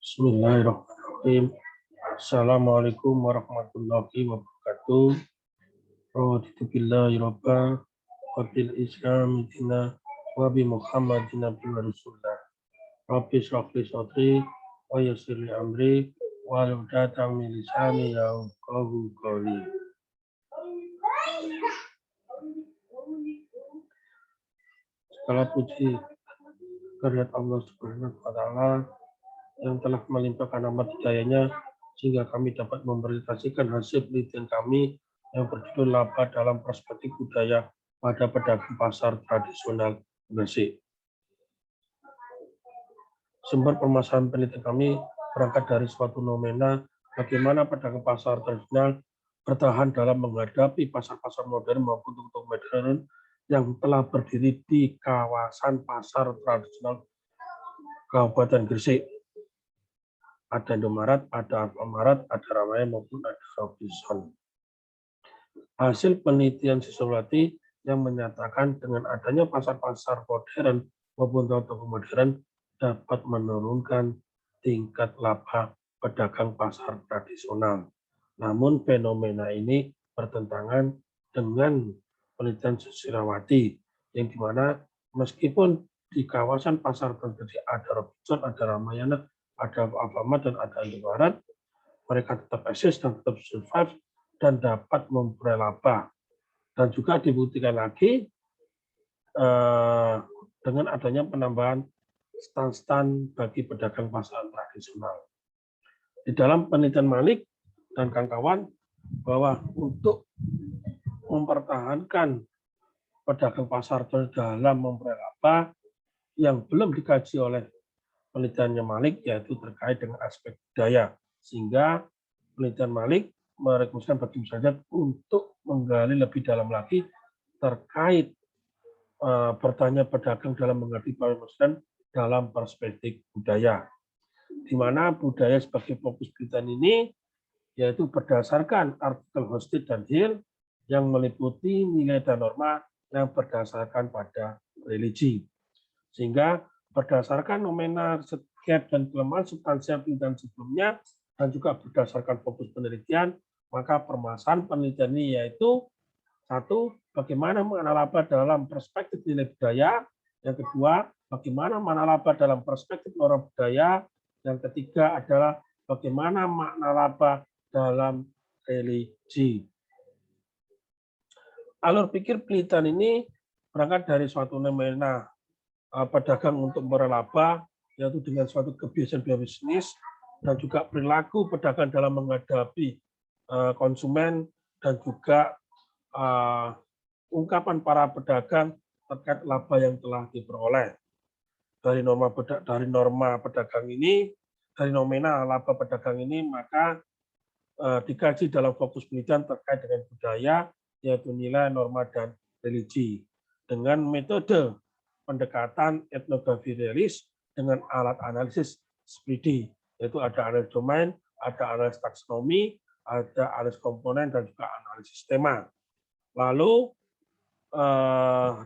Bismillahirrahmanirrahim. Assalamualaikum warahmatullahi wabarakatuh. Raditu billahi rabba wa bil islam dina wa bi Muhammadin nabiyyi rasulullah. Rabbi shrah li sadri wa yassir li amri wa hlul 'uqdatam min lisani yafqahu qawli. Segala puji kehadirat Allah Subhanahu wa taala yang telah melimpahkan amat hidayahnya sehingga kami dapat mempresentasikan hasil penelitian kami yang berjudul Laba dalam Perspektif Budaya pada Pedagang Pasar Tradisional Gresik. Sumber permasalahan penelitian kami berangkat dari suatu fenomena bagaimana pedagang pasar tradisional bertahan dalam menghadapi pasar-pasar modern maupun tuk-tuk modern yang telah berdiri di kawasan pasar tradisional Kabupaten Gresik. Ada Indomaret, ada Alfamaret, ada Ramaya maupun ada Robinson. Hasil penelitian Siswati yang menyatakan dengan adanya pasar-pasar modern maupun toko modern dapat menurunkan tingkat laba pedagang pasar tradisional. Namun fenomena ini bertentangan dengan penelitian Siswati yang dimana meskipun di kawasan pasar terjadi ada Robinson, ada Ramayana, ada Alfamart dan ada Indomaret, mereka tetap eksis dan tetap survive dan dapat memperoleh laba. Dan juga dibuktikan lagi dengan adanya penambahan stand-stand bagi pedagang pasar tradisional. Di dalam penelitian Malik dan kawan-kawan bahwa untuk mempertahankan pedagang pasar dalam memperoleh laba yang belum dikaji oleh penelitiannya Malik yaitu terkait dengan aspek budaya, sehingga penelitian Malik merekomendasikan bagi masyarakat untuk menggali lebih dalam lagi terkait bertanya pedagang dalam menghadapi permasalahan dalam perspektif budaya, di mana budaya sebagai fokus penelitian ini yaitu berdasarkan artikel Hosted dan Hill yang meliputi nilai dan norma yang berdasarkan pada religi, sehingga berdasarkan nomina gap dan kelemahan substansial penelitian sebelumnya dan juga berdasarkan fokus penelitian, maka permasalahan penelitian ini yaitu satu, bagaimana mengenal laba dalam perspektif nilai budaya, yang kedua, bagaimana mengenal laba dalam perspektif norma budaya, yang ketiga adalah bagaimana makna laba dalam religi. Alur pikir penelitian ini berangkat dari suatu nomina pedagang untuk merelaba, yaitu dengan suatu kebiasaan bisnis dan juga perilaku pedagang dalam menghadapi konsumen dan juga ungkapan para pedagang terkait laba yang telah diperoleh. Dari norma pedagang ini, dari nomina laba pedagang ini, maka dikaji dalam fokus penelitian terkait dengan budaya, yaitu nilai, norma, dan religi. Dengan metode pendekatan etnografi realis dengan alat analisis SPD, yaitu ada analisis domain, ada analisis taksonomi, ada analisis komponen, dan juga analisis tema. Lalu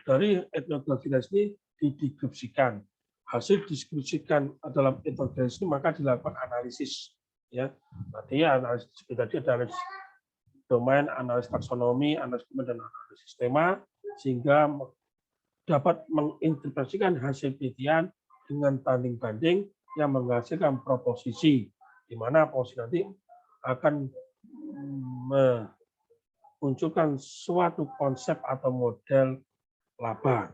dari etnografi realis ini dideskripsikan. Hasil deskripsikan dalam etnografi ini maka dilakukan analisis. Ya, tadi analisis tadi ada analisis domain, analisis taksonomi, analisis komponen, dan analisis tema, sehingga dapat menginterpretasikan hasil penelitian dengan tanding-banding yang menghasilkan proposisi, di mana proposisi nanti akan memunculkan suatu konsep atau model laba.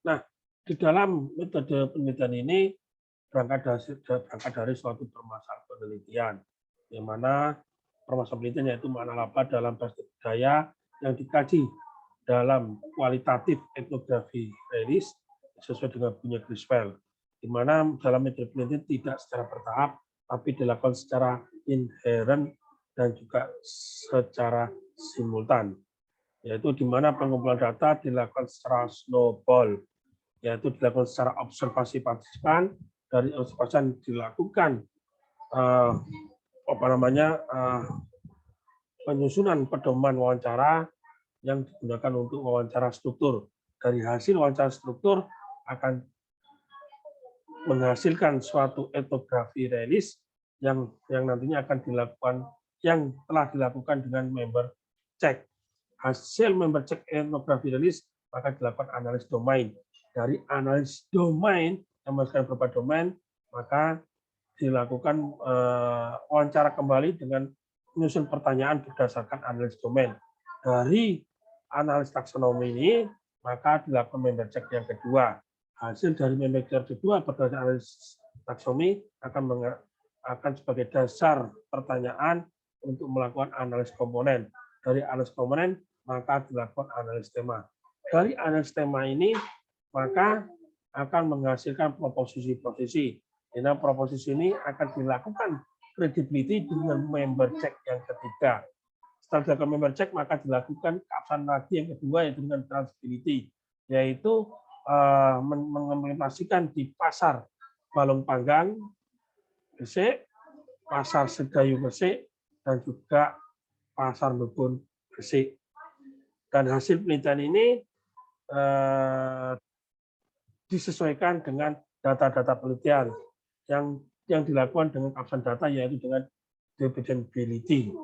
Nah, di dalam metode penelitian ini berangkat dari suatu permasalahan penelitian, di mana permasalahan penelitian yaitu makna laba dalam perspektif budaya yang dikaji dalam kualitatif etnografi realis sesuai dengan punya Griswell, di mana dalam metode penelitian tidak secara bertahap, tapi dilakukan secara inherent dan juga secara simultan, yaitu di mana pengumpulan data dilakukan secara snowball, yaitu dilakukan secara observasi partisipan. Dari observasi yang dilakukan penyusunan pedoman wawancara yang digunakan untuk wawancara struktur. Dari hasil wawancara struktur akan menghasilkan suatu etnografi rilis yang nantinya akan dilakukan, yang telah dilakukan dengan member check. Hasil member check etnografi rilis maka dilakukan analis domain. Dari analis domain yang menghasilkan beberapa domain, maka dilakukan wawancara kembali dengan menyusun pertanyaan berdasarkan analis domain. Dari analis taksonomi ini, maka dilakukan member check yang kedua. Hasil dari member check kedua berdasarkan analis taksonomi akan sebagai dasar pertanyaan untuk melakukan analis komponen. Dari analis komponen, maka dilakukan analis tema. Dari analis tema ini, maka akan menghasilkan proposisi-proposisi. Di mana proposisi ini akan dilakukan credibility dengan member check yang ketiga. Setelah dilakukan member check, maka dilakukan keabsahan lagi yang kedua, yaitu dengan transferability, yaitu mengimplementasikan di pasar Balong Panggang, Gresik, pasar Sedayu Gresik, dan juga pasar Lubun Gresik. Dan hasil penelitian ini disesuaikan dengan data-data penelitian yang dilakukan dengan keabsahan data, yaitu dengan dependability.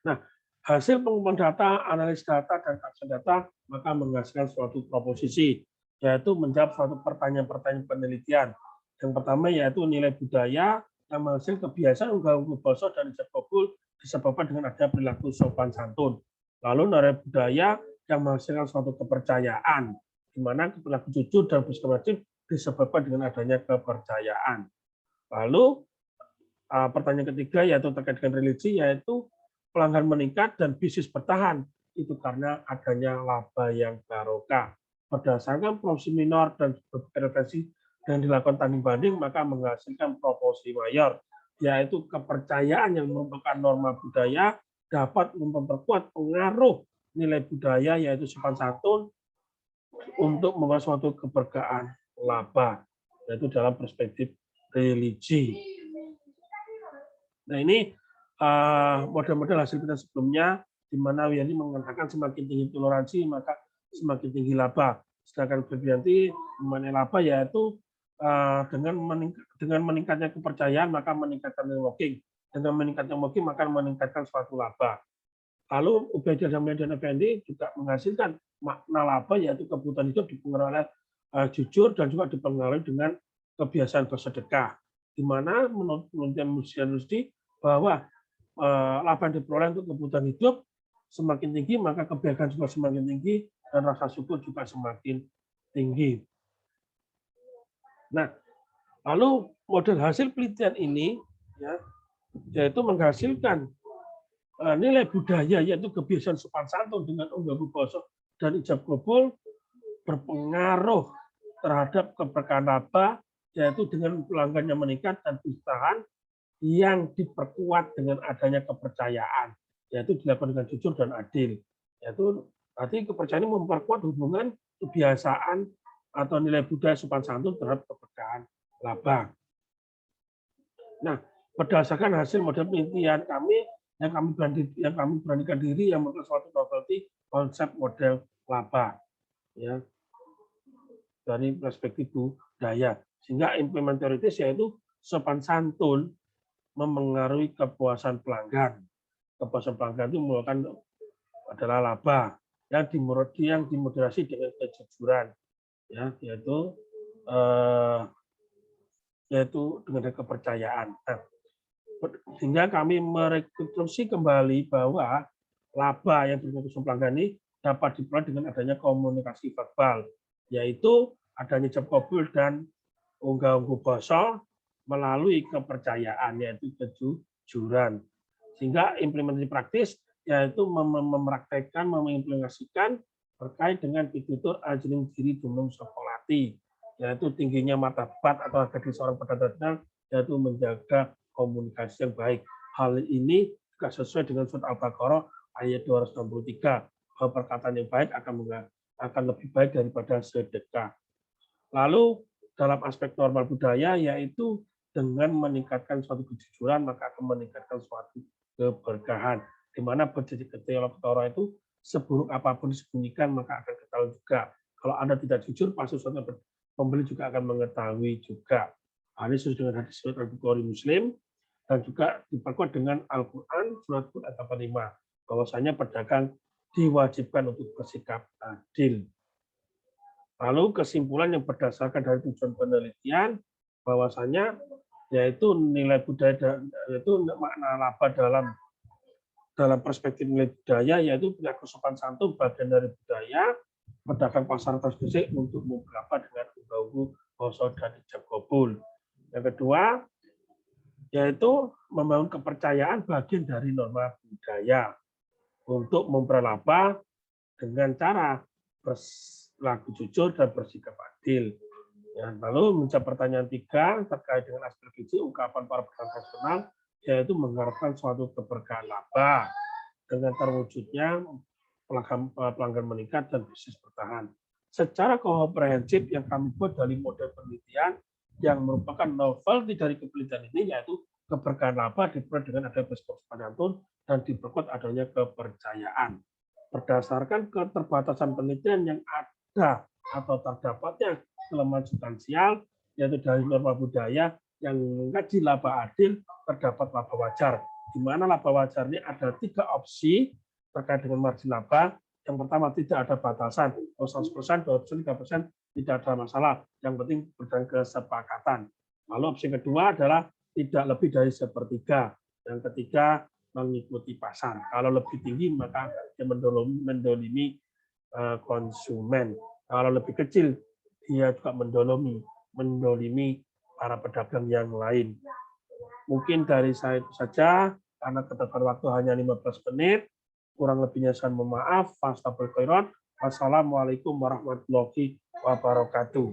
Nah, hasil pengumpulan data, analis data, dan keabsahan data maka menghasilkan suatu proposisi, yaitu menjawab suatu pertanyaan-pertanyaan penelitian. Yang pertama yaitu nilai budaya yang menghasilkan kebiasaan unggal-ungguh basa dan ijab kabul disebabkan dengan adanya perilaku sopan santun. Lalu nilai budaya yang menghasilkan suatu kepercayaan, di mana perilaku jujur dan bersikap wajib disebabkan dengan adanya kepercayaan. Lalu pertanyaan ketiga yaitu terkait dengan religi, yaitu pelanggan meningkat dan bisnis bertahan, itu karena adanya laba yang barokah. Berdasarkan proporsi minor dan referensi yang dilakukan tanding banding, maka menghasilkan proporsi mayor, yaitu kepercayaan yang merupakan norma budaya dapat memperkuat pengaruh nilai budaya, yaitu sopan santun, untuk membuat suatu keberkahan laba, yaitu dalam perspektif religi. Nah, ini model-model hasil penelitian sebelumnya, di mana Wiyanti mengatakan semakin tinggi toleransi maka semakin tinggi laba. Sedangkan Wiyanti mengenai laba yaitu dengan meningkatnya kepercayaan maka meningkatkan networking. Dengan meningkatnya networking maka meningkatkan suatu laba. Lalu Ubaidah dan Effendi juga menghasilkan makna laba, yaitu kebutuhan hidup dipengaruhi oleh jujur dan juga dipengaruhi dengan kebiasaan bersedekah. Di mana menurut penelitian Rusdi bahwa laba yang diperoleh untuk kebutuhan hidup semakin tinggi, maka kebiasaan juga semakin tinggi dan rasa syukur juga semakin tinggi. Nah, lalu model hasil penelitian ini yaitu menghasilkan nilai budaya, yaitu kebiasaan sopan santun dengan unggal-ungguh basa dan ijab kabul berpengaruh terhadap keberkahan laba, yaitu dengan pelanggannya meningkat dan usaha yang diperkuat dengan adanya kepercayaan, yaitu dilakukan dengan jujur dan adil. Yaitu berarti kepercayaan ini memperkuat hubungan kebiasaan atau nilai budaya sopan santun terhadap keberkahan laba. Nah, berdasarkan hasil model penelitian kami yang kami beranikan diri yang merupakan suatu novelty konsep model laba, ya, dari perspektif budaya, sehingga implementasi teoritis yaitu sopan santun memengaruhi kepuasan pelanggan. Kepuasan pelanggan itu merupakan adalah laba yang dimoderasi dengan kejujuran, ya, yaitu dengan kepercayaan. Nah, sehingga kami merekonstruksi kembali bahwa laba yang berfokus pelanggan ini dapat diperoleh dengan adanya komunikasi verbal, yaitu adanya ijab kabul dan unggal-ungguh basa melalui kepercayaan, yaitu kejujuran. Sehingga implementasi praktis yaitu mempraktekkan, mengimplementasikan terkait dengan pitutur ajring diri dunung sekolati, yaitu tingginya martabat atau harga diri seorang pedagang, yaitu menjaga komunikasi yang baik. Hal ini juga sesuai dengan surat Al-Baqarah ayat 263, bahwa perkataan yang baik akan lebih baik daripada sedekah. Lalu dalam aspek normal budaya, yaitu dengan meningkatkan suatu kejujuran maka akan meningkatkan suatu keberkahan. Di mana berjanji ke teolog Torah itu seburuk apapun disembunyikan maka akan ketahuan juga. Kalau Anda tidak jujur, pasti sesuatu pembeli juga akan mengetahui juga. Ini sesuai dengan hadis surat Al-Bukhari Muslim, dan juga diperkuat dengan Al-Quran surat Hud ayat 85, bahwasanya pedagang diwajibkan untuk bersikap adil. Lalu kesimpulan yang berdasarkan dari tujuan penelitian, bahwasanya yaitu nilai budaya, yaitu makna laba dalam perspektif nilai budaya, yaitu punya kesopan santun bagian dari budaya, pedagang pasar tersebut untuk memberapa dengan unggu bosok dan ijab kabul. Yang kedua, yaitu membangun kepercayaan bagian dari norma budaya untuk memperlaba dengan cara berlaku jujur dan bersikap adil. Ya, lalu menjawab pertanyaan 3 terkait dengan aspek gizi, ungkapan para pedagang profesional yaitu mengharapkan suatu keberkahan laba dengan terwujudnya pelanggan meningkat dan bisnis bertahan. Secara komprehensif yang kami buat dari model penelitian yang merupakan novelty dari penelitian ini, yaitu keberkahan laba diperoleh dengan ada bersifat penantun dan diperkuat adanya kepercayaan. Berdasarkan keterbatasan penelitian yang ada atau terdapatnya kelemahan substansial, yaitu dari norma budaya yang mengkaji laba adil, terdapat laba wajar, di mana laba wajar ini ada 3 opsi terkait dengan margin laba. Yang pertama, tidak ada batasan, 100%, 2%, 3%, tidak ada masalah. Yang penting berdasarkan kesepakatan. Lalu opsi kedua adalah tidak lebih dari 1/3. Yang ketiga, mengikuti pasar. Kalau lebih tinggi, maka dia mendolimi konsumen. Kalau lebih kecil, dia juga mendolimi para pedagang yang lain. Mungkin dari saya itu saja, karena keterbatasan waktu hanya 15 menit. Kurang lebihnya saya mohon maaf. Wassalamualaikum warahmatullahi wabarakatuh.